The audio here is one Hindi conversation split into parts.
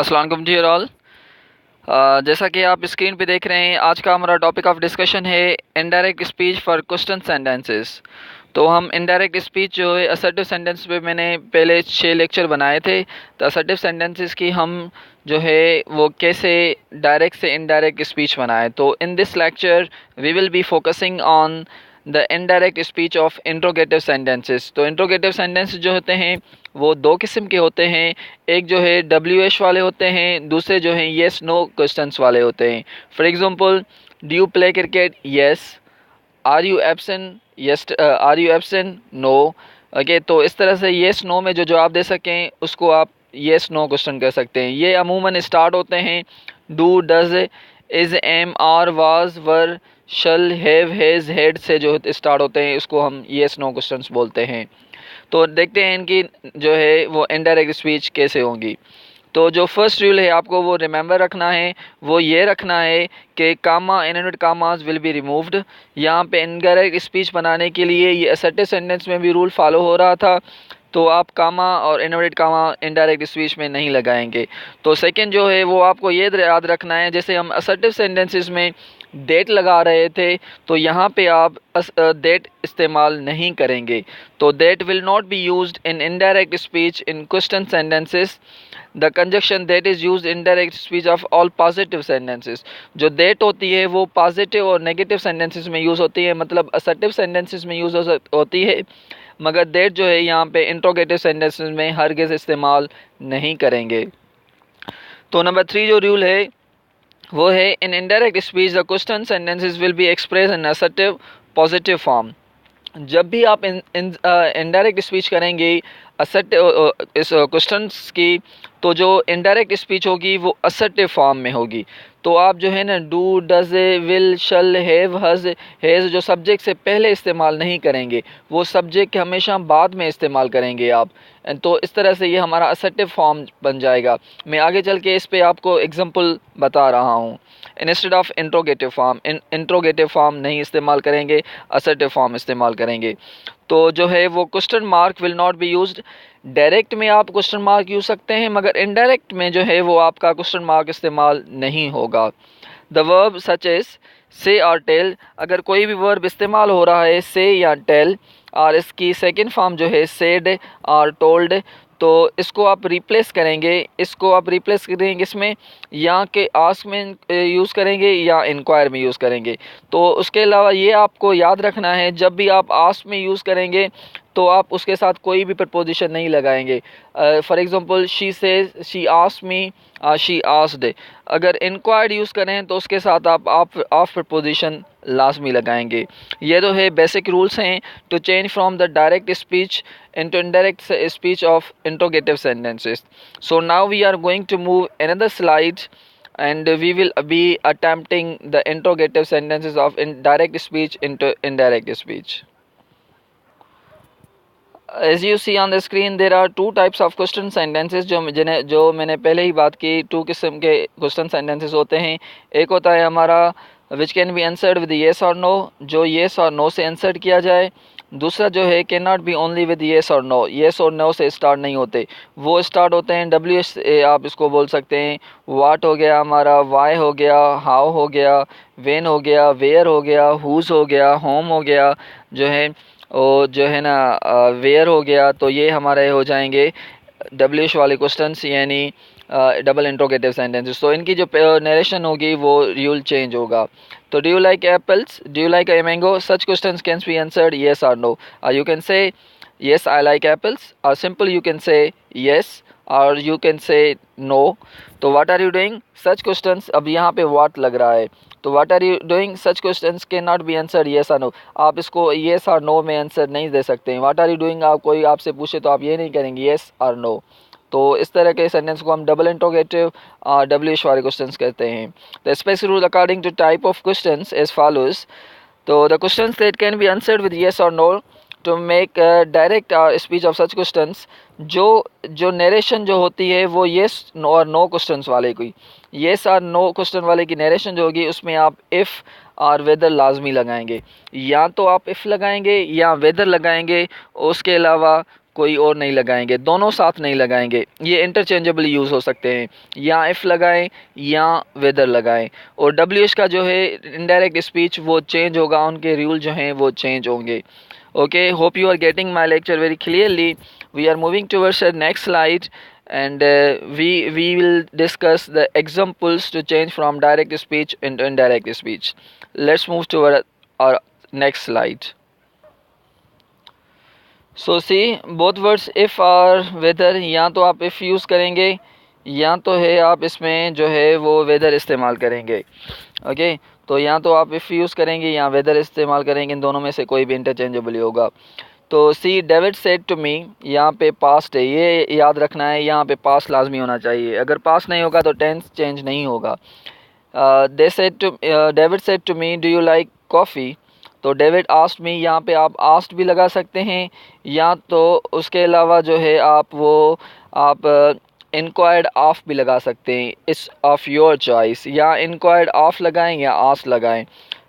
अस्सलाम वालेकुम जी ऑल। जैसा कि आप स्क्रीन पे देख रहे हैं, आज का हमारा टॉपिक ऑफ डिस्कशन है indirect speech for question sentences. तो हम इनडायरेक्ट स्पीच जो है असर्टिव सेंटेंस पे मैंने पहले 6 लेक्चर बनाए थे। तो असर्टिव सेंटेंसेस की हम जो है वो कैसे डायरेक्ट से इनडायरेक्ट स्पीच बनाए। तो in this lecture we will be focusing on the indirect speech of interrogative sentences. तो इंट्रोगेटिव सेंटेंसेस जो होते हैं वो दो किस्म के होते हैं। एक जो है WH वाले होते हैं, दूसरे जो हैं येस नो क्वेश्चंस वाले होते हैं। For example, do you play cricket? Yes. Are you absent? Yes. Are you absent? No. Okay, तो इस तरह से येस नो में जो जवाब दे सकें उसको आप येस नो क्वेश्चन कह सकते हैं। ये अमूमन स्टार्ट होते हैं do, does, is, am, are, was, were, shall, have, has, had से जो स्टार्ट होते हैं उसको हम येस नो क्वेश्चंस बोलते हैं। तो देखते हैं इनकी जो है वो इनडायरेक्ट स्पीच कैसे होंगी। तो जो फर्स्ट रूल है आपको वो रिमेंबर रखना है, वो ये रखना है कि कामा, इनवर्टेड कामास विल बी रिमूव्ड। यहाँ पे इनडायरेक्ट स्पीच बनाने के लिए ये असर्टिव सेंटेंस में भी रूल फॉलो हो रहा था, तो आप कामा और इनवर्टेड कामा इनडायरेक्ट स्पीच में नहीं लगाएंगे। तो सेकंड जो है वो आपको ये याद रखना है, जैसे हम असर्टिव सेंटेंसेस में डेट लगा रहे थे तो यहाँ पे आप डेट इस्तेमाल नहीं करेंगे। तो that will not be used in indirect speech in question sentences. The conjunction that is used in direct speech of all positive sentences. जो दैट होती है वो पॉजिटिव और नेगेटिव सेंटेंसेस में यूज़ होती है, मतलब असर्टिव सेंटेंसेस में यूज़ होती है, मगर दैट जो है यहाँ पे इंट्रोगेटिव सेंटेंसेस में हरगिज़ इस्तेमाल नहीं करेंगे। तो नंबर 3 जो रूल है वो है इन indirect speech the question sentences will be express in assertive positive form. जब भी आप इनडायरेक्ट स्पीच करेंगे असर्टिव इस क्वेश्चंस की, तो जो इनडायरेक्ट स्पीच होगी वो असर्टिव फॉर्म में होगी। तो आप जो है ना do, does, will, shall, have, हज, हैज़ जो सब्जेक्ट से पहले इस्तेमाल नहीं करेंगे, वो सब्जेक्ट हमेशा बाद में इस्तेमाल करेंगे आप। तो इस तरह से ये हमारा असर्टिव फॉर्म बन जाएगा। मैं आगे चल के इस पे आपको एग्जांपल बता रहा हूँ। Instead of interrogative form, interrogative form नहीं इस्तेमाल करेंगे, असर्टिव फॉर्म इस्तेमाल करेंगे। तो जो है वो question mark will not be used. Direct में आप क्वेश्चन मार्क यूज सकते हैं, मगर इनडायरेक्ट में जो है वो आपका क्वेश्चन मार्क इस्तेमाल नहीं होगा। द वर्ब सच एज से और टेल, अगर कोई भी वर्ब इस्तेमाल हो रहा है से या टेल और इसकी सेकंड फॉर्म जो है सेड और टोल्ड, तो इसको आप रिप्लेस करेंगे, इसमें या के आस्क में यूज़ करेंगे या इंक्वायर में यूज़ करेंगे। तो उसके अलावा ये आपको याद रखना है, जब भी आप आस्क में यूज़ करेंगे तो आप उसके साथ कोई भी प्रपोजिशन नहीं लगाएंगे। For example, she says, she asked me, she asked. अगर इंक्वायर्ड यूज़ करें तो उसके साथ आप ऑफ प्रपोजिशन लाजमी लगाएंगे। ये तो है बेसिक रूल्स हैं to change from the direct speech into indirect speech of interrogative sentences. So now we are going to move another slide and we will be attempting the interrogative sentences of direct speech into indirect speech. As you see on the screen, there are two types of question sentences जो मैंने पहले ही बात की। 2 किस्म के question sentences होते हैं। एक होता है हमारा which can be answered with yes or no, जो yes और no से आंसर किया जाए। दूसरा जो है can not be only with yes or no, yes or no से स्टार्ट नहीं होते, वो स्टार्ट होते हैं WH से। आप इसको बोल सकते हैं वाट हो गया हमारा, वाई हो गया, हाउ हो गया, वेन हो गया, वेयर हो गया, हुज हो गया, होम हो गया, जो है वो जो है ना वेयर हो गया। तो ये हमारे हो जाएंगे WH वाले क्वेश्चंस, यानी डबल इंट्रोगेटिव सेंटेंसेस। तो इनकी जो नरेशन होगी वो रूल चेंज होगा। तो do you like apples, do you like a mango, such questions can be answered yes or no. You can say yes I like apples, or simple you can say yes or you can say no. तो what are you doing, such questions, अब यहाँ पे what लग रहा है, तो what are you doing, such questions cannot be answered yes or no। आप इसको yes और no में आंसर नहीं दे सकते हैं। what are you doing, आप कोई आपसे पूछे तो आप ये नहीं करेंगे yes और no। तो इस तरह के सेंटेंस को हम डबल इंट्रोगेटिव WH वाले क्वेश्चंस कहते हैं। The specific rule according to type of questions as follows. तो the questions that can be answered with yes or no, to make direct speech of such questions, जो नरेशन जो होती है वो येस और नो क्वेश्चंस वाले की, येस और नो क्वेश्चन वाले की नरेशन जो होगी उसमें आप इफ़ और वेदर लाजमी लगाएंगे। या तो आप इफ़ लगाएंगे या वेदर लगाएंगे, उसके अलावा कोई और नहीं लगाएंगे, दोनों साथ नहीं लगाएंगे, ये इंटरचेंजेबल यूज़ हो सकते हैं, या इफ़ लगाएं या वेदर लगाएं। और WH का जो है इनडायरेक्ट स्पीच वो चेंज होगा, उनके रूल जो हैं वो चेंज होंगे। Okay, hope you are getting my lecture very clearly. We are moving towards the next slide and we will discuss the examples to change from direct speech into indirect speech. Let's move to our next slide. So see, both words if और whether, या तो आप if यूज़ करेंगे या तो है आप इसमें जो है वो weather इस्तेमाल करेंगे। ओके, तो या तो आप if यूज़ करेंगे या weather इस्तेमाल करेंगे, इन दोनों में से कोई भी इंटरचेंजेबल होगा। तो सी डेविड सेड टू मी, यहाँ पे पास्ट है, ये याद रखना है, यहाँ पे पास्ट लाजमी होना चाहिए, अगर पास्ट नहीं होगा तो टेंस चेंज नहीं होगा। They said to David said to me do you like coffee, तो डेविड आस्ट मी, यहाँ पे आप आस्ट भी लगा सकते हैं, या तो उसके अलावा जो है आप इंक्वायर्ड ऑफ भी लगा सकते हैं, इट्स ऑफ योर चॉइस, या इंक्वायर्ड ऑफ लगाएं या आस्ट लगाएं।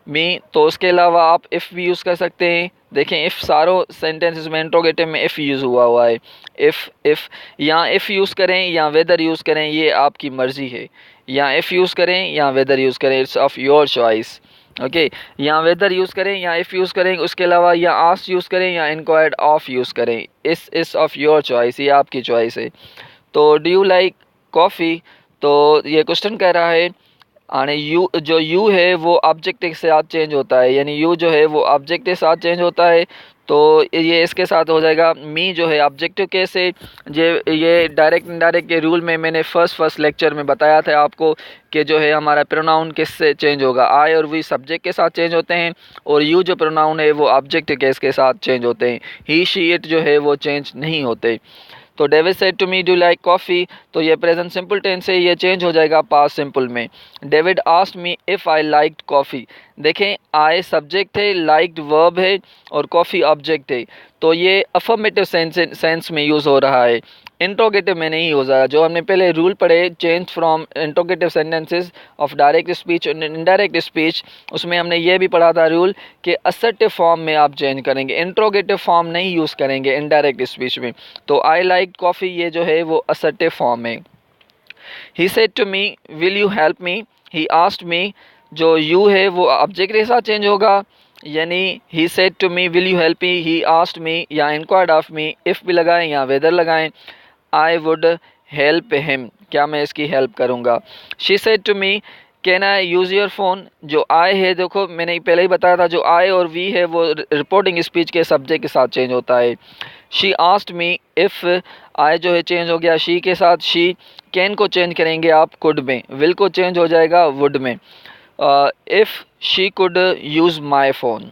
मी, तो उसके अलावा आप इफ़ भी यूज़ कर सकते हैं। देखें, इफ़ सारों सेंटेंसेस में इंट्रोगेटिव में इफ़ यूज़ हुआ है, इफ़ या इफ़ यूज़ करें या वेदर यूज़ करें, ये आपकी मर्ज़ी है, या इफ़ यूज़ करें या वेदर यूज़ करें, it's of your choice. Okay, या वेदर यूज़ करें या इफ़ यूज़ करें, उसके अलावा या आस्ट यूज़ करें या इंक्वायर्ड ऑफ यूज़ करें, इस ऑफ योर चॉइस, ये आपकी चॉइस है। तो डू यू लाइक कॉफ़ी, तो ये क्वेश्चन कह रहा है, यानी यू जो यू है वो ऑब्जेक्ट के साथ चेंज होता है, यानी यू जो है वो ऑब्जेक्ट के साथ चेंज होता है, तो ये इसके साथ हो जाएगा। मी जो है ऑब्जेक्टिव केस है, ये डायरेक्ट इनडायरेक्ट के रूल में मैंने फर्स्ट लेक्चर में बताया था आपको कि जो है हमारा प्रोनाउन किससे चेंज होगा, आई और वी सब्जेक्ट के साथ चेंज होते हैं, और यू जो प्रोनाउन है वो ऑब्जेक्टिव केस के साथ चेंज होते हैं, ही शी इट जो है वो चेंज नहीं होते। तो David said to me do like coffee, तो ये प्रेजेंट सिंपल टेंस है, ये चेंज हो जाएगा पास्ट सिंपल में। David asked me if I liked coffee, देखें आई सब्जेक्ट है, लाइक्ड वर्ब है, और कॉफ़ी ऑब्जेक्ट है, तो ये अफर्मेटिव सेंस में यूज़ हो रहा है, इंट्रोगेटिव में नहीं हो रहा। जो हमने पहले रूल पढ़े change from interrogative sentences of direct speech and indirect speech, उसमें हमने ये भी पढ़ा था रूल कि असर्टिव फॉर्म में आप चेंज करेंगे, इंट्रोगेटिव फॉर्म नहीं यूज़ करेंगे इनडायरेक्ट स्पीच में। तो आई लाइक कॉफ़ी ये जो है वो असर्टिव फॉर्म है। He said to me will you help me, he asked me, जो यू है वो ऑब्जेक्ट के साथ चेंज होगा, यानी he said to me will you help me, he asked me या इंक्वायर्ड ऑफ मी, इफ़ भी लगाएं या वेदर लगाएं। आई वुड हेल्प हिम, क्या मैं इसकी हेल्प करूँगा। She said to me can I use your phone, जो आई है देखो मैंने पहले ही बताया था, जो आई और वी है वो रिपोर्टिंग स्पीच के सब्जेक्ट के साथ चेंज होता है। शी आस्क्ड मी इफ़, आई जो है चेंज हो गया शी के साथ, शी कैन को चेंज करेंगे आप कुड में, विल को चेंज हो जाएगा वुड में। If she could use my phone.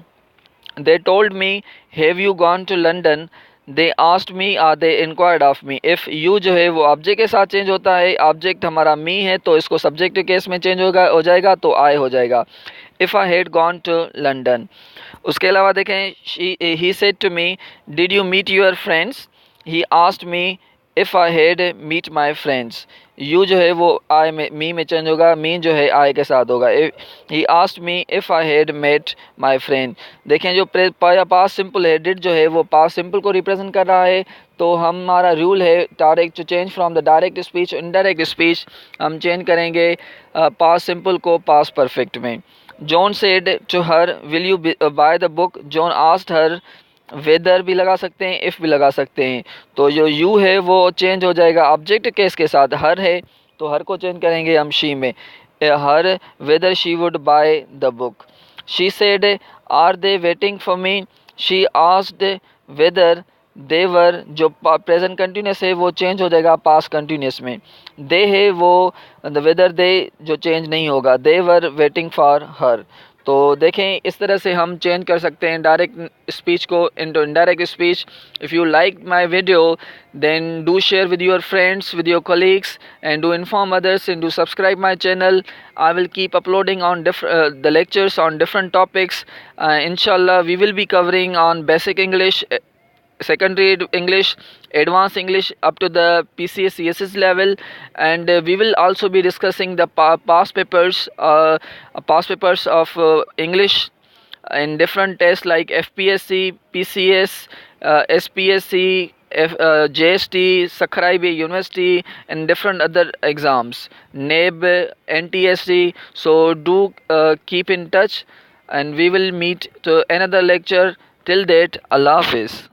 They told me have you gone to London, they asked me or they inquired of me. If you जो है वो ऑब्जेक्ट के साथ चेंज होता है, ऑब्जेक्ट हमारा मी है तो इसको सब्जेक्ट के केस में चेंज हो जाएगा, तो आई हो जाएगा। If I had gone to London. उसके अलावा देखें, he said to me did you meet your friends, he asked me if I had meet my friends. You जो है वो आई में मी में चेंज होगा, मी जो है आई के साथ होगा। He asked me if I had met my friend. देखें जो पास्ट सिंपल है, डिड जो है वो पास्ट सिंपल को रिप्रेजेंट कर रहा है, तो हमारा रूल है direct to change from the direct speech indirect speech, हम चेंज करेंगे पास्ट सिंपल को पास्ट परफेक्ट में। John said to her will you buy the book, John asked her, whether भी लगा सकते हैं, इफ़ भी लगा सकते हैं, तो जो यू है वो चेंज हो जाएगा ऑब्जेक्ट केस के साथ, हर है तो हर को चेंज करेंगे हम शी में, her whether she would buy the book. She said are they waiting for me, she asked whether they were, जो प्रेजेंट कंटिन्यूस है वो चेंज हो जाएगा पास्ट कंटिन्यूस में, दे है वो वेदर दे जो चेंज नहीं होगा, दे वर वेटिंग फॉर हर। तो देखें इस तरह से हम चेंज कर सकते हैं डायरेक्ट स्पीच को into indirect speech. If you like my video then do share with your friends, with your colleagues, and do inform others, and do subscribe my channel. I will keep uploading on the lectures on different topics. Inshallah we will be covering on basic English, secondary English, advanced English up to the PCS CSS level, and we will also be discussing the past papers of English in different tests like FPSC, PCS, SPSC, JST, Sakraibi University, and different other exams, NAB, NTSC. So do keep in touch, and we will meet to another lecture. Till date, Allah Hafiz.